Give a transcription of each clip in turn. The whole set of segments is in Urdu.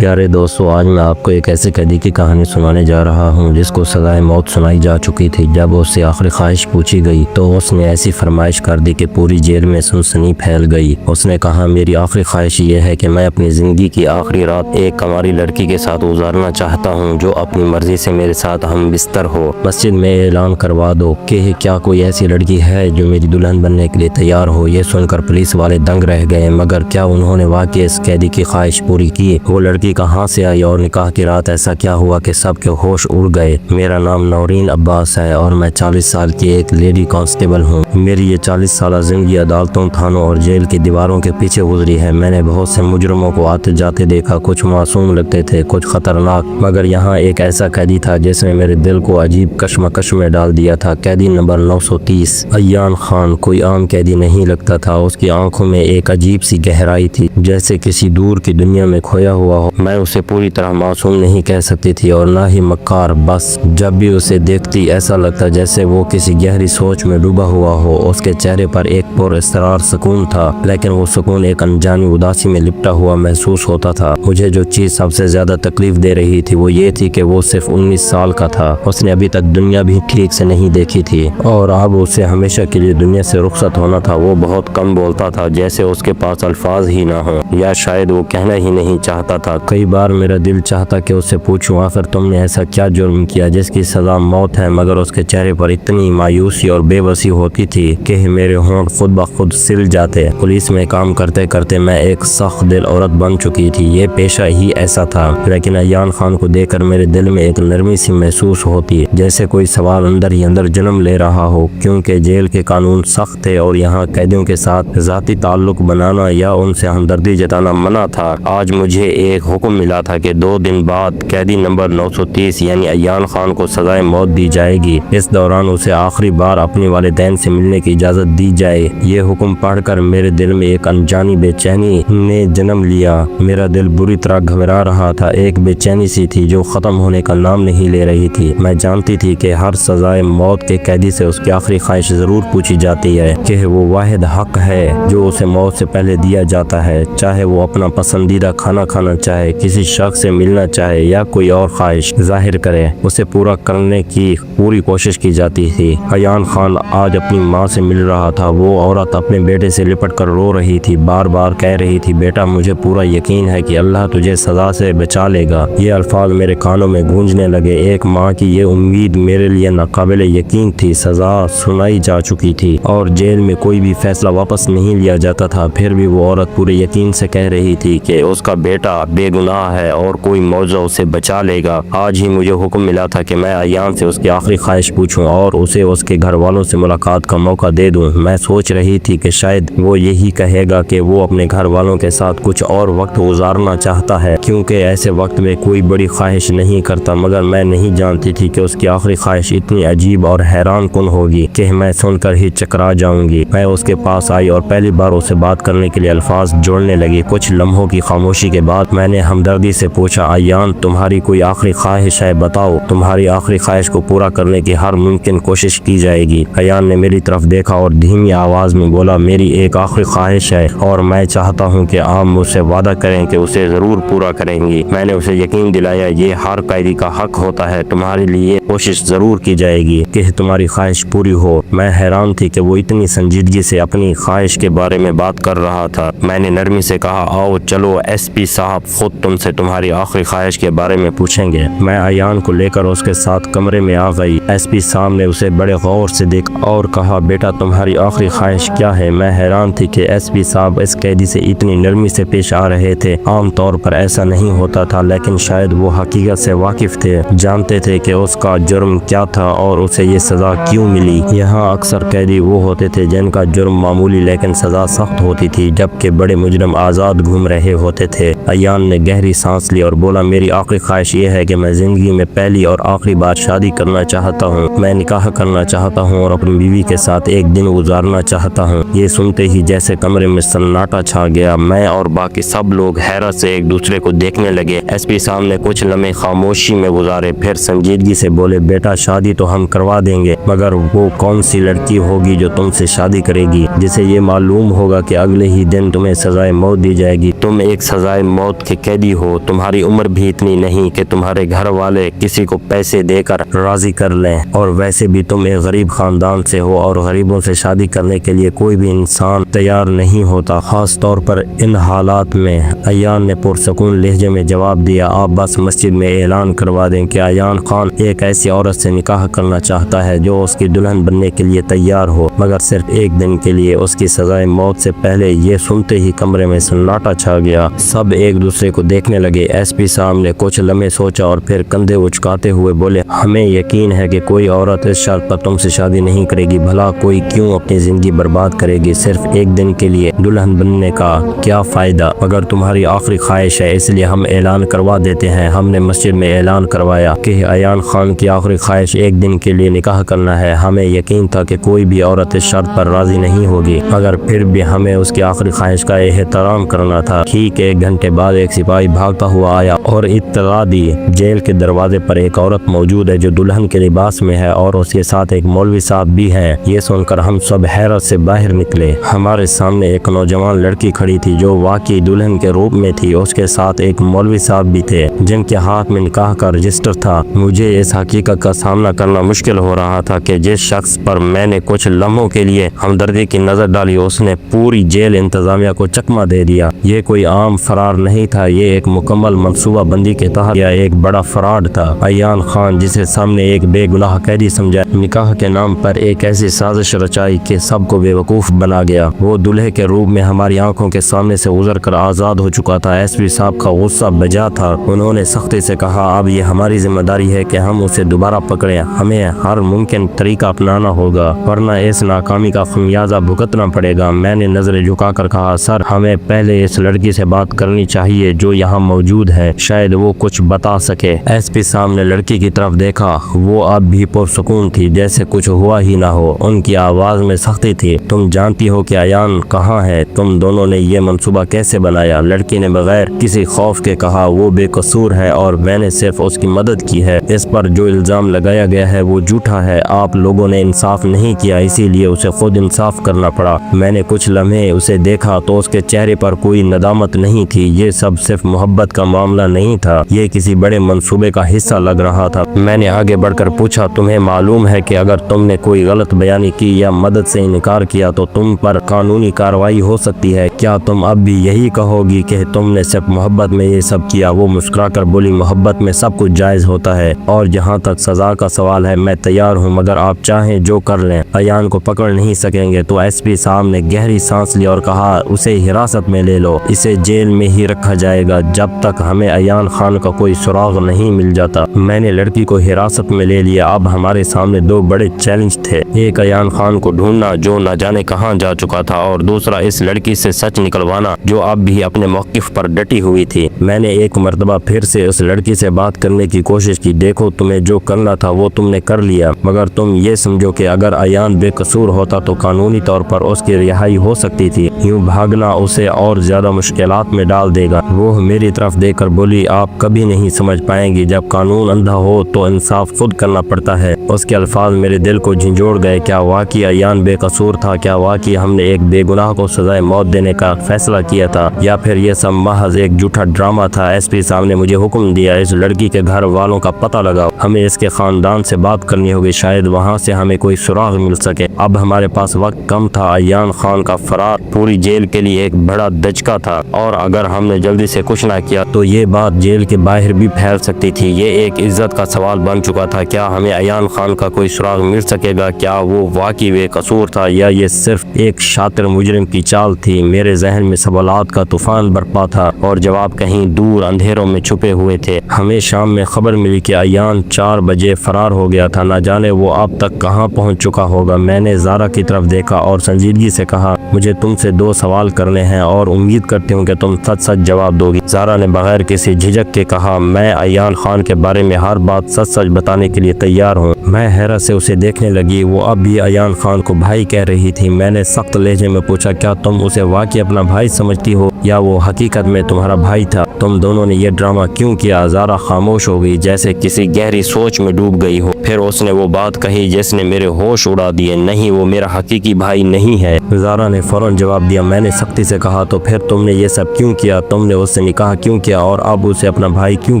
پیارے دوستو، آج میں آپ کو ایک ایسے قیدی کی کہانی سنانے جا رہا ہوں جس کو سزائے موت سنائی جا چکی تھی۔ جب اس سے آخری خواہش پوچھی گئی تو اس نے ایسی فرمائش کر دی کہ پوری جیل میں سنسنی پھیل گئی۔ اس نے کہا، میری آخری خواہش یہ ہے کہ میں اپنی زندگی کی آخری رات ایک کنواری لڑکی کے ساتھ گزارنا چاہتا ہوں جو اپنی مرضی سے میرے ساتھ ہم بستر ہو۔ مسجد میں اعلان کروا دو کہ کیا کوئی ایسی لڑکی ہے جو میری دلہن بننے کے لیے تیار ہو۔ یہ سن کر پولیس والے دنگ رہ گئے، مگر کیا انہوں نے واقعی اس قیدی کی خواہش پوری کی؟ وہ لڑکی کہاں سے آئی اور نکاح کی رات ایسا کیا ہوا کہ سب کے ہوش اڑ گئے؟ میرا نام نورین عباس ہے اور میں 40 سال کی ایک لیڈی کانسٹیبل ہوں۔ میری یہ 40 سالہ زندگی عدالتوں، تھانوں اور جیل کی دیواروں کے پیچھے گزری ہے۔ میں نے بہت سے مجرموں کو آتے جاتے دیکھا، کچھ معصوم لگتے تھے، کچھ خطرناک، مگر یہاں ایک ایسا قیدی تھا جس نے میرے دل کو عجیب کشمکش میں ڈال دیا تھا۔ قیدی نمبر 930 ایان خان کوئی عام قیدی نہیں لگتا تھا۔ اس کی آنکھوں میں ایک عجیب سی گہرائی تھی، جیسے کسی دور کی دنیا میں کھویا ہوا ہو۔ میں اسے پوری طرح معصوم نہیں کہہ سکتی تھی اور نہ ہی مکار، بس جب بھی اسے دیکھتی ایسا لگتا جیسے وہ کسی گہری سوچ میں ڈوبا ہوا ہو۔ اس کے چہرے پر ایک پر اسرار سکون تھا، لیکن وہ سکون ایک انجانی اداسی میں لپٹا ہوا محسوس ہوتا تھا۔ مجھے جو چیز سب سے زیادہ تکلیف دے رہی تھی وہ یہ تھی کہ وہ صرف 19 سال کا تھا۔ اس نے ابھی تک دنیا بھی ٹھیک سے نہیں دیکھی تھی اور اب اسے ہمیشہ کے لیے دنیا سے رخصت ہونا تھا۔ وہ بہت کم بولتا تھا، جیسے اس کے پاس الفاظ ہی نہ ہوں، یا شاید وہ کہنا ہی نہیں چاہتا تھا۔ کئی بار میرا دل چاہتا کہ اس سے پوچھوں، آخر تم نے ایسا کیا جرم کیا جس کی سزا موت ہے؟ مگر اس کے چہرے پر اتنی مایوسی اور بے بسی ہوتی تھی کہ میرے ہونٹ خود بخود سل جاتے۔ پولیس میں کام کرتے کرتے میں ایک سخت دل عورت بن چکی تھی، یہ پیشہ ہی ایسا تھا، لیکن ایان خان کو دیکھ کر میرے دل میں ایک نرمی سی محسوس ہوتی، جیسے کوئی سوال اندر ہی اندر جنم لے رہا ہو۔ کیونکہ جیل کے قانون سخت تھے اور یہاں قیدیوں کے ساتھ ذاتی تعلق بنانا یا ان سے ہمدردی جتانا منع تھا۔ آج مجھے ایک حکم ملا تھا کہ 2 دن بعد قیدی نمبر 930 یعنی ایان خان کو سزائے موت دی جائے گی۔ اس دوران اسے آخری بار اپنے والدین سے ملنے کی اجازت دی جائے۔ یہ حکم پڑھ کر میرے دل میں ایک انجانی بے چینی نے جنم لیا۔ میرا دل بری طرح گھبرا رہا تھا، ایک بے چینی سی تھی جو ختم ہونے کا نام نہیں لے رہی تھی۔ میں جانتی تھی کہ ہر سزائے موت کے قیدی سے اس کی آخری خواہش ضرور پوچھی جاتی ہے کہ وہ واحد حق ہے جو اسے موت سے پہلے دیا جاتا ہے، چاہے وہ اپنا پسندیدہ کھانا کھانا چاہے، کسی شخص سے ملنا چاہے یا کوئی اور خواہش ظاہر کرے، اسے پورا کرنے کی پوری کوشش کی جاتی تھی۔ ایان خان آج اپنی ماں سے مل رہا تھا۔ وہ عورت اپنے بیٹے سے لپٹ کر رو رہی تھی، بار بار کہہ رہی تھی، بیٹا مجھے پورا یقین ہے کہ اللہ تجھے سزا سے بچا لے گا۔ یہ الفاظ میرے کانوں میں گونجنے لگے۔ ایک ماں کی یہ امید میرے لیے ناقابل یقین تھی۔ سزا سنائی جا چکی تھی اور جیل میں کوئی بھی فیصلہ واپس نہیں لیا جاتا تھا، پھر بھی وہ عورت پورے یقین سے کہہ رہی تھی کہ اس کا بیٹا بے گناہ ہے اور کوئی معجزہ اسے بچا لے گا۔ آج ہی مجھے حکم ملا تھا کہ میں ایان سے اس کی آخری خواہش پوچھوں اور اسے اس کے گھر والوں سے ملاقات کا موقع دے دوں۔ میں سوچ رہی تھی کہ شاید وہ یہی کہے گا کہ وہ اپنے گھر والوں کے ساتھ کچھ اور وقت گزارنا چاہتا ہے، کیونکہ ایسے وقت میں کوئی بڑی خواہش نہیں کرتا، مگر میں نہیں جانتی تھی کہ اس کی آخری خواہش اتنی عجیب اور حیران کن ہوگی کہ میں سن کر ہی چکرا جاؤں گی۔ میں اس کے پاس آئی اور پہلی بار اسے بات کرنے کے لیے الفاظ جوڑنے لگی۔ کچھ لمحوں کی خاموشی کے بعد میں نے ہمدردی سے پوچھا، ایان تمہاری کوئی آخری خواہش ہے؟ بتاؤ، تمہاری آخری خواہش کو پورا کرنے کی ہر ممکن کوشش کی جائے گی۔ ایان نے میری طرف دیکھا اور دھیمی آواز میں بولا، میری ایک آخری خواہش ہے اور میں چاہتا ہوں کہ آپ مجھ سے وعدہ کریں کہ اسے ضرور پورا کریں گی۔ میں نے اسے یقین دلایا، یہ ہر قیدی کا حق ہوتا ہے، تمہارے لیے کوشش ضرور کی جائے گی کہ تمہاری خواہش پوری ہو۔ میں حیران تھی کہ وہ اتنی سنجیدگی سے اپنی خواہش کے بارے میں بات کر رہا تھا۔ میں نے نرمی سے کہا، آؤ چلو، ایس پی صاحب خود تم سے تمہاری آخری خواہش کے بارے میں پوچھیں گے۔ میں ایان کو لے کر اس کے ساتھ کمرے میں آ گئی۔ ایس پی صاحب نے اسے بڑے غور سے دیکھا اور کہا، بیٹا تمہاری آخری خواہش کیا ہے؟ میں حیران تھی کہ ایس پی صاحب اس قیدی سے اتنی نرمی سے پیش آ رہے تھے۔ عام طور پر ایسا نہیں ہوتا تھا، لیکن شاید وہ حقیقت سے واقف تھے، جانتے تھے کہ اس کا جرم کیا تھا اور اسے یہ سزا کیوں ملی۔ یہاں اکثر قیدی وہ ہوتے تھے جن کا جرم معمولی لیکن سزا سخت ہوتی تھی، جبکہ بڑے مجرم آزاد گھوم رہے ہوتے تھے۔ ایان نے گہری سانس لی اور بولا، میری آخری خواہش یہ ہے کہ میں زندگی میں پہلی اور آخری بار شادی کرنا چاہتا ہوں۔ میں نکاح کرنا چاہتا ہوں اور اپنی بیوی کے ساتھ ایک دن گزارنا چاہتا ہوں۔ یہ سنتے ہی جیسے کمرے میں سناٹا چھا گیا۔ میں اور باقی سب لوگ حیرت سے ایک دوسرے کو دیکھنے لگے۔ ایس پی صاحب نے کچھ لمحے خاموشی میں گزارے، پھر سنجیدگی سے بولے، بیٹا شادی تو ہم کروا دیں گے، مگر وہ کون سی لڑکی ہوگی جو تم سے شادی کرے گی، جسے یہ معلوم ہوگا کہ اگلے ہی دن تمہیں سزائے موت دی جائے گی؟ تم ایک سزائے موت کے قیدی ہو، تمہاری عمر بھی اتنی نہیں کہ تمہارے گھر والے کسی کو پیسے دے کر راضی کر لیں، اور ویسے بھی تم ایک غریب خاندان سے ہو اور غریبوں سے شادی کرنے کے لیے کوئی بھی انسان تیار نہیں ہوتا، خاص طور پر ان حالات میں۔ ایان نے پرسکون لہجے میں جواب دیا، آپ بس مسجد میں اعلان کروا دیں کہ ایان خان ایک ایسی عورت سے نکاح کرنا چاہتا ہے جو اس کی دلہن بننے کے لیے تیار ہو، مگر صرف ایک دن کے لیے۔ اس کی سزائے موت سے پہلے یہ سنتے ہی کمرے میں سناٹا چھا گیا، سب ایک دوسرے کو دیکھنے لگے۔ ایس پی صاحب نے کچھ لمحے سوچا اور پھر کندھے اچکاتے ہوئے بولے، ہمیں یقین ہے کہ کوئی عورت اس شرط پر تم سے شادی نہیں کرے گی، بھلا کوئی کیوں اپنی زندگی برباد کرے گی صرف ایک دن کے لیے؟ دلہن بننے کا کیا فائدہ؟ اگر تمہاری آخری خواہش ہے اس لیے ہم اعلان کروا دیتے ہیں۔ ہم نے مسجد میں اعلان کروایا کہ ایان خان کی آخری خواہش ایک دن کے لیے نکاح کرنا ہے۔ ہمیں یقین تھا کہ کوئی بھی عورت اس شرط پر راضی نہیں ہوگی، مگر پھر بھی ہمیں اس کی آخری خواہش کا احترام کرنا تھا۔ ٹھیک 1 گھنٹے بعد ایک سپاہی بھاگتا ہوا آیا اور اطلاع دی، جیل کے دروازے پر ایک عورت موجود ہے جو دلہن کے لباس میں ہے اور اس کے ساتھ ایک مولوی صاحب بھی ہے۔ یہ سن کر ہم سب حیرت سے باہر نکلے۔ ہمارے سامنے ایک نوجوان لڑکی کھڑی تھی جو واقعی دلہن کے روپ میں تھی، اس کے ساتھ ایک مولوی صاحب بھی تھے جن کے ہاتھ میں نکاح کا رجسٹر تھا۔ مجھے اس حقیقت کا سامنا کرنا مشکل ہو رہا تھا کہ جس شخص پر میں نے کچھ لمحوں کے لیے ہمدردی کی نظر ڈالی اس نے پوری جیل انتظامیہ کو چکمہ دے دیا۔ یہ کوئی عام فرار نہیں تھا، یہ ایک مکمل منصوبہ بندی کے تحت ایک بڑا فراڈ تھا۔ ایان خان جسے سامنے ایک بے گناہ قیدی سمجھا، نکاح کے نام پر ایک ایسی سازش رچائی کہ سب کو بیوقوف بنا گیا۔ وہ دلہے کے روپ میں ہماری آنکھوں کے سامنے سے گزر کر آزاد ہو چکا تھا۔ ایس پی صاحب کا غصہ بجا تھا، انہوں نے سختی سے کہا، اب یہ ہماری ذمہ داری ہے کہ ہم اسے دوبارہ پکڑیں، ہمیں ہر ممکن طریقہ اپنانا ہوگا ورنہ اس ناکامی کا خمیازہ بھگتنا پڑے گا۔ میں نے نظریں جھکا کر کہا، سر ہمیں پہلے اس لڑکی سے بات کرنی چاہیے جو یہاں موجود ہے، شاید وہ کچھ بتا سکے۔ ایس پی صاحب نے لڑکی کی طرف دیکھا، وہ اب بھی پرسکون تھی جیسے کچھ ہوا ہی نہ ہو، ان کی آواز میں سختی تھی۔ تم جانتی ہو کہ ایان کہاں ہے؟ تم دونوں نے یہ منصوبہ کیسے بنایا؟ لڑکی نے بغیر کسی خوف کے کہا، وہ بے قصور ہے اور میں نے صرف اس کی مدد کی ہے، اس پر جو الزام لگایا گیا ہے وہ جھوٹا ہے، آپ لوگوں نے انصاف نہیں کیا اسی لیے اسے خود انصاف کرنا پڑا۔ میں نے کچھ لمحے اسے دیکھا تو اس کے چہرے پر کوئی ندامت نہیں تھی، یہ سب صرف محبت کا معاملہ نہیں تھا، یہ کسی بڑے منصوبے کا حصہ لگ رہا تھا۔ میں نے آگے بڑھ کر پوچھا، تمہیں معلوم ہے کہ اگر تم نے کوئی غلط بیانی کی یا مدد سے انکار کیا تو تم پر قانونی کارروائی ہو سکتی ہے، کیا تم اب بھی یہی کہو گی کہ تم نے صرف محبت میں یہ سب کیا؟ وہ مسکرا کر بولی، محبت میں سب کچھ جائز ہوتا ہے، اور جہاں تک سزا کا سوال ہے میں تیار ہوں، مگر آپ چاہیں جو کر لیں، ایان کو پکڑ نہیں سکیں گے۔ تو ایس پی صاحب نے گہری سانس لی اور کہا، اسے حراست میں لے لو، اسے جیل میں ہی رکھا جائے گا جب تک ہمیں ایان خان کا کوئی سراغ نہیں مل جاتا۔ میں نے لڑکی کو حراست میں لے لیا۔ اب ہمارے سامنے 2 بڑے چیلنج تھے، ایک ایان خان کو ڈھونڈنا جو نہ جانے کہاں جا چکا تھا، اور دوسرا اس لڑکی سے سچ نکلوانا جو اب بھی اپنے موقف پر ڈٹی ہوئی تھی۔ میں نے ایک مرتبہ پھر سے اس لڑکی سے بات کرنے کی کوشش کی، دیکھو تمہیں جو کرنا تھا وہ تم نے کر لیا، مگر تم یہ سمجھو کہ اگر ایان بے قصور ہوتا تو قانونی طور پر اس کی رہائی ہو سکتی تھی، یوں بھاگنا اسے اور زیادہ مشکلات میں ڈال دے گا۔ وہ میری طرف دیکھ کر بولی، آپ کبھی نہیں سمجھ پائیں گی، جب قانون اندھا ہو تو انصاف خود کرنا پڑتا ہے۔ اس کے الفاظ میرے دل کو جھنجھوڑ گئے، کیا واقعی ایان بے قصور تھا؟ کیا واقعی ہم نے ایک بے گناہ کو سزائے موت دینے کا فیصلہ کیا تھا، یا پھر یہ سب محض ایک جھوٹا ڈرامہ تھا؟ ایس پی صاحب نے مجھے حکم دیا، اس لڑکی کے گھر والوں کا پتہ لگاؤ، ہمیں اس کے خاندان سے بات کرنی ہوگی، شاید وہاں سے ہمیں کوئی سراغ مل سکے۔ اب ہمارے پاس وقت کم تھا، ایان خان کا فرار پوری جیل کے لیے ایک بڑا دھچکا تھا، اور اگر ہم نے جلدی سے کچھ نہ کیا تو یہ بات جیل کے باہر بھی پھیل سکتی تھی۔ یہ ایک عزت کا سوال بن چکا تھا، کیا ہمیں ایان خان کا کوئی سراغ مل سکے گا؟ کیا وہ واقعی بے قصور تھا یا یہ صرف ایک شاطر مجرم کی چال تھی؟ میرے ذہن میں سوالات کا طوفان برپا تھا اور جواب کہیں دور اندھیروں میں چھپے ہوئے تھے۔ ہمیں شام میں خبر ملی کہ ایان 4 بجے فرار ہو گیا تھا، نہ جانے وہ اب تک کہاں پہنچ چکا ہوگا۔ میں نے زارا کی طرف دیکھا اور سنجیدگی سے کہا، مجھے تم سے 2 سوال کرنے ہیں اور امید کرتی ہوں کہ تم سچ سچ جواب دو گی۔ زارا نے بغیر کسی جھجک کے کہا، میں ایان خان کے بارے میں ہر بات سچ سچ بتانے کے لیے تیار ہوں۔ میں حیرت سے اسے دیکھنے لگی، وہ اب بھی ایان خان کو بھائی کہہ رہی تھی۔ میں نے سخت لہجے میں پوچھا، کیا تم اسے واقعی اپنا بھائی سمجھتی ہو یا وہ حقیقت میں تمہارا بھائی تھا؟ تم دونوں نے یہ ڈرامہ کیوں کیا؟ زارا خاموش ہو گئی جیسے کسی گہری سوچ میں ڈوب گئی ہو، پھر اس نے وہ بات کہی جس نے میرے ہوش اڑا دیے، نہیں وہ میرا حقیقی بھائی نہیں ہے۔ زارا نے فوراً جواب دیا۔ میں نے سختی سے کہا، تو پھر تم نے یہ سب کیوں کیا؟ تم نے اس سے سے نکاح کیوں کیا اور اب اسے اپنا بھائی کیوں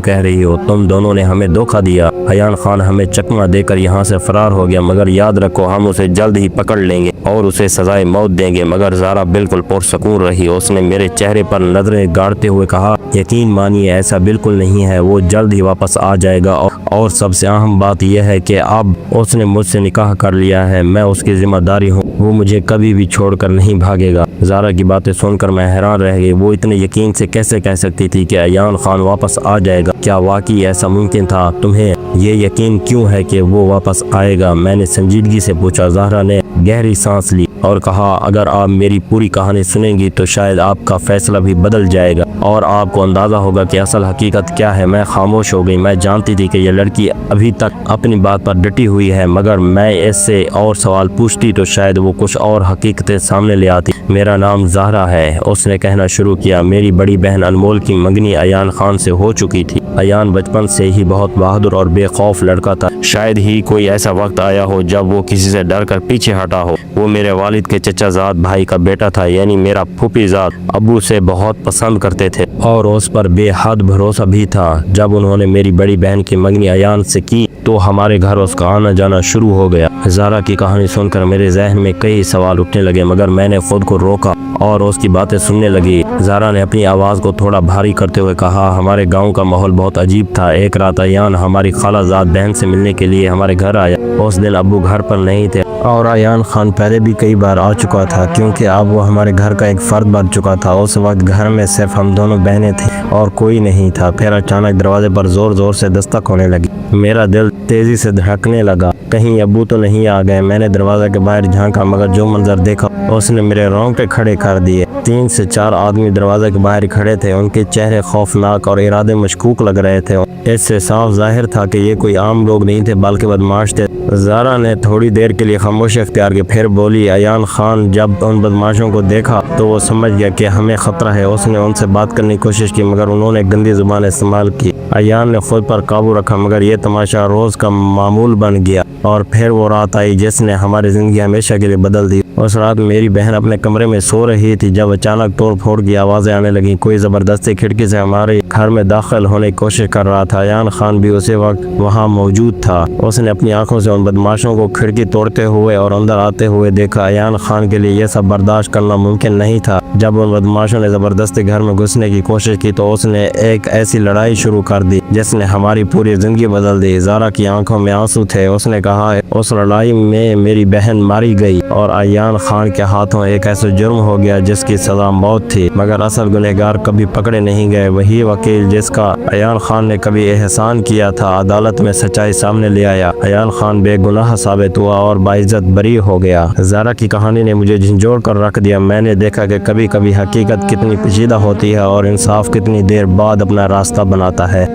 کہہ رہی ہو؟ تم دونوں نے ہمیں دھوکہ دیا۔ عیان خان ہمیں چکمہ دے کر یہاں سے فرار ہو گیا، مگر یاد رکھو ہم اسے جلد ہی پکڑ لیں گے اور اسے سزائے موت دیں گے۔ مگر زہرا بالکل پرسکون رہی۔ اس نے میرے چہرے پر نظریں گاڑتے ہوئے کہا، یقین مانیے ایسا بالکل نہیں ہے، وہ جلد ہی واپس آ جائے گا، اور سب سے اہم بات یہ ہے کہ اب اس نے مجھ سے نکاح کر لیا ہے، میں اس کی ذمہ داری ہوں، وہ مجھے کبھی بھی چھوڑ کر نہیں بھاگے گا۔ زہرا کی باتیں سن کر میں حیران رہ گئی۔ وہ اتنے یقین سے کیسے کہہ سکتی تھی کہ عیان خان واپس آ جائے گا؟ کیا واقعی ایسا ممکن تھا؟ تمہیں یہ یقین کیوں ہے کہ وہ واپس آئے گا؟ میں نے سنجیدگی سے پوچھا۔ زہرا نے گہری سانس لی اور کہا، اگر آپ میری پوری کہانی سنیں گی تو شاید آپ کا فیصلہ بھی بدل جائے گا اور آپ کو اندازہ ہوگا کہ اصل حقیقت کیا ہے۔ میں خاموش ہو گئی۔ میں جانتی تھی کہ یہ لڑکی ابھی تک اپنی بات پر ڈٹی ہوئی ہے، مگر میں اس سے اور سوال پوچھتی تو شاید وہ کچھ اور حقیقتیں سامنے لے آتی۔ میرا نام زہرا ہے، اس نے کہنا شروع کیا۔ میری بڑی بہن انمول کی منگنی عیان خان سے ہو چکی تھی۔ عیان بچپن سے ہی بہت بہادر اور بے خوف لڑکا تھا۔ شاید ہی کوئی ایسا وقت آیا ہو جب وہ کسی سے ڈر کر پیچھے ہٹا ہو۔ وہ میرے والد کے چچا زاد بھائی کا بیٹا تھا، یعنی میرا پھوپھی زاد ابو سے بہت پسند کرتے تھے اور اس پر بے حد بھروسہ بھی تھا۔ جب انہوں نے میری بڑی بہن کی منگنی عیان سے کی تو ہمارے گھر اس کا آنا جانا شروع ہو گیا۔ زہرا کی کہانی سن کر میرے ذہن میں کئی سوال اٹھنے لگے، مگر میں نے خود کو روکا اور اس کی باتیں سننے لگی۔ زہرا نے اپنی آواز کو تھوڑا بھاری کرتے ہوئے کہا، ہمارے گاؤں کا ماحول بہت عجیب تھا۔ ایک رات عیان ہماری خالہ زاد بہن سے ملنے کے لیے ہمارے گھر آیا۔ اس دن ابو گھر پر نہیں تھے اور عیان خان پہلے بھی کئی بار آ چکا تھا، کیونکہ اب وہ ہمارے گھر کا ایک فرد بن چکا تھا۔ اس وقت گھر میں صرف ہم دونوں بہنیں تھیں اور کوئی نہیں تھا۔ پھر اچانک دروازے پر زور زور سے دستک ہونے لگی۔ میرا دل تیزی سے دھڑکنے لگا، کہیں ابو تو نہیں آ گئے۔ میں نے دروازے کے باہر جھانکا، مگر جو منظر دیکھا اس نے میرے رونگٹے کھڑے کر دیے۔ 3 سے 4 آدمی دروازے کے باہر کھڑے تھے، ان کے چہرے خوفناک اور ارادے مشکوک لگ رہے تھے۔ اس سے صاف ظاہر تھا کہ یہ کوئی عام لوگ نہیں تھے بلکہ بدماش تھے۔ زہرا نے تھوڑی دیر کے لیے خاموشی اختیار کی، پھر بولی، عیان خان جب ان بدماشوں کو دیکھا تو وہ سمجھ گیا کہ ہمیں خطرہ ہے۔ اس نے ان سے بات کرنے کی کوشش کی، مگر انہوں نے گندی زبان استعمال کی۔ عیان نے خود پر قابو رکھا، مگر یہ تماشا روز کا معمول بن گیا۔ اور پھر وہ رات آئی جس نے ہماری زندگی ہمیشہ کے لیے بدل دی۔ اس رات میری بہن اپنے کمرے میں سو رہی تھی جب اچانک توڑ پھوڑ کی آوازیں آنے لگیں۔ کوئی زبردستی کھڑکی سے ہمارے گھر میں داخل ہونے کی کوشش کر رہا تھا۔ عیان خان بھی اسی وقت وہاں موجود تھا۔ اس نے اپنی آنکھوں سے ان بدماشوں کو کھڑکی توڑتے ہوئے اور اندر آتے ہوئے دیکھا۔ عیان خان کے لیے یہ سب برداشت کرنا ممکن نہیں تھا۔ جب ان بدماشوں نے زبردستی گھر میں گھسنے کی کوشش کی تو اس نے ایک ایسی لڑائی شروع کر دی جس نے ہماری پوری زندگی بدل دی۔ زہرا کی آنکھوں میں آنسو تھے۔ اس نے کہا، اس لڑائی میں میری بہن ماری گئی اور عیان خان کے ہاتھوں ایک ایسا جرم ہو گیا جس کی سزا موت تھی، مگر اصل گنہگار کبھی پکڑے نہیں گئے۔ وہی وکیل جس کا عیان خان نے کبھی احسان کیا تھا عدالت میں سچائی سامنے لے آیا۔ عیان خان بے گناہ ثابت ہوا اور باعزت بری ہو گیا۔ زہرا کی کہانی نے مجھے جھنجھوڑ کر رکھ دیا۔ میں نے دیکھا کہ کبھی کبھی حقیقت کتنی پیچیدہ ہوتی ہے اور انصاف کتنی دیر بعد اپنا راستہ بناتا ہے۔